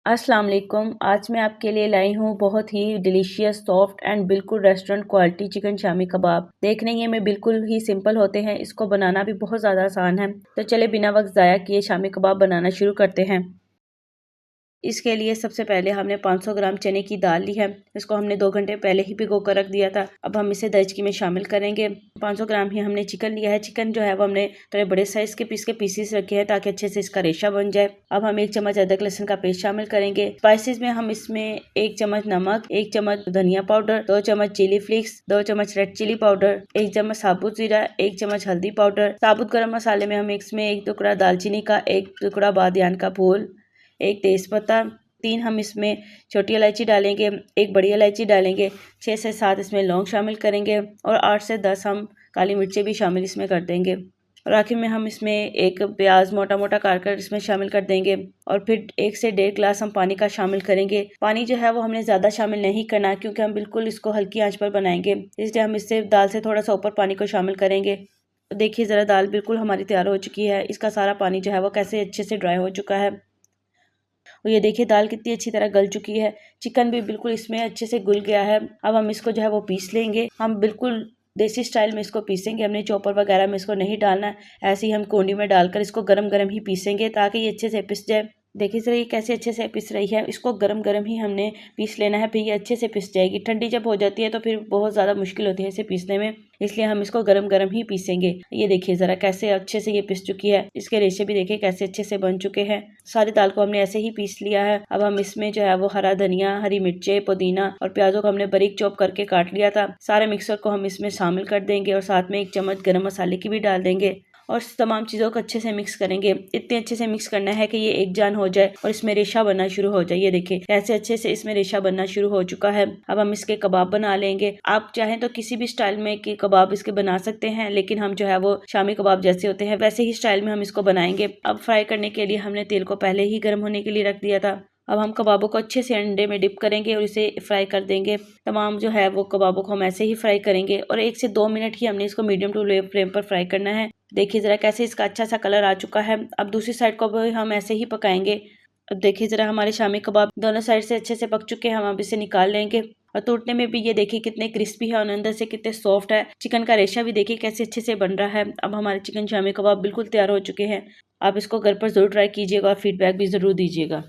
अस्सलाम वालेकुम। आज मैं आपके लिए लाई हूँ बहुत ही डिलीशियस सॉफ्ट एंड बिल्कुल restaurant quality chicken shami kebab. देखने ये में बिल्कुल ही सिंपल होते हैं, इसको बनाना भी बहुत ज़्यादा आसान है। तो चले बिना वक्त ज़ाया किए शामी कबाब बनाना शुरू करते हैं। इसके लिए सबसे पहले हमने 500 ग्राम चने की दाल ली है। इसको हमने 2 घंटे पहले ही भिगो कर रख दिया था। अब हम इसे दरचकी में शामिल करेंगे। 500 ग्राम ही हमने चिकन लिया है। चिकन जो है वो हमने थोड़े बड़े साइज के पीसेस रखे हैं ताकि अच्छे से इसका रेशा बन जाए। अब हम 1 चम्मच अदरक लहसुन का पेस्ट शामिल करेंगे। स्पाइसेस में हम इसमें 1 चम्मच नमक, 1 चम्मच धनिया पाउडर, 2 चम्मच चिली फ्लेक्स, 2 चम्मच रेड चिली पाउडर, 1 चम्मच साबुत जीरा, 1 चम्मच हल्दी पाउडर। साबुत गरम मसाले में हम इसमें 1 टुकड़ा दालचीनी का, 1 टुकड़ा बादियान का फूल, 1 तेज़पत्ता, 3 हम इसमें छोटी इलायची डालेंगे, 1 बड़ी इलायची डालेंगे, 6 से 7 इसमें लौंग शामिल करेंगे और 8 से 10 हम काली मिर्चें भी शामिल इसमें कर देंगे। और आखिर में हम इसमें एक प्याज मोटा मोटा काट कर इसमें शामिल कर देंगे और फिर 1 से 1.5 गिलास हम पानी का शामिल करेंगे। पानी जो है वो हमने ज़्यादा शामिल नहीं करना क्योंकि हम बिल्कुल इसको हल्की आंच पर बनाएंगे, इसलिए हम इससे दाल से थोड़ा सा ऊपर पानी को शामिल करेंगे। देखिए ज़रा दाल बिल्कुल हमारी तैयार हो चुकी है। इसका सारा पानी जो है वो कैसे अच्छे से ड्राई हो चुका है और ये देखिए दाल कितनी अच्छी तरह गल चुकी है। चिकन भी बिल्कुल इसमें अच्छे से घुल गया है। अब हम इसको जो है वो पीस लेंगे। हम बिल्कुल देसी स्टाइल में इसको पीसेंगे, हमने चॉपर वगैरह में इसको नहीं डालना है। ऐसे ही हम कोंडी में डालकर इसको गरम गरम ही पीसेंगे ताकि ये अच्छे से पिस जाए। देखिए सर ये कैसे अच्छे से पिस रही है। इसको गरम गरम ही हमने पीस लेना है, फिर ये अच्छे से पिस जाएगी। ठंडी जब हो जाती है तो फिर बहुत ज़्यादा मुश्किल होती है इसे पीसने में, इसलिए हम इसको गरम गरम ही पीसेंगे। ये देखिए ज़रा कैसे अच्छे से ये पिस चुकी है। इसके रेशे भी देखिए कैसे अच्छे से बन चुके हैं। सारी दाल को हमने ऐसे ही पीस लिया है। अब हम इसमें जो है वो हरा धनिया, हरी मिर्चें, पुदीना और प्याजों को हमने बारीक चॉप करके काट लिया था। सारे मिक्सर को हम इसमें शामिल कर देंगे और साथ में 1 चम्मच गरम मसाले की भी डाल देंगे और तमाम चीज़ों को अच्छे से मिक्स करेंगे। इतने अच्छे से मिक्स करना है कि ये एक जान हो जाए और इसमें रेशा बनना शुरू हो जाए। ये देखिए कैसे अच्छे से इसमें रेशा बनना शुरू हो चुका है। अब हम इसके कबाब बना लेंगे। आप चाहें तो किसी भी स्टाइल में के कबाब इसके बना सकते हैं, लेकिन हम जो है वो शामी कबाब जैसे होते हैं वैसे ही स्टाइल में हम इसको बनाएंगे। अब फ्राई करने के लिए हमने तेल को पहले ही गर्म होने के लिए रख दिया था। अब हम कबाबों को अच्छे से अंडे में डिप करेंगे और इसे फ्राई कर देंगे। तमाम जो है वो कबाबों को हम ऐसे ही फ्राई करेंगे और 1 से 2 मिनट ही हमने इसको मीडियम टू लो फ्लेम पर फ्राई करना है। देखिए ज़रा कैसे इसका अच्छा सा कलर आ चुका है। अब दूसरी साइड को भी हम ऐसे ही पकाएंगे। अब देखिए ज़रा हमारे शामी कबाब दोनों साइड से अच्छे से पक चुके हैं। हम अब इसे निकाल लेंगे और टूटने में भी ये देखिए कितने क्रिस्पी है और अंदर से कितने सॉफ्ट है। चिकन का रेशा भी देखिए कैसे अच्छे से बन रहा है। अब हमारे चिकन शामी कबाब बिल्कुल तैयार हो चुके हैं। आप इसको घर पर ज़रूर ट्राई कीजिएगा और फीडबैक भी ज़रूर दीजिएगा।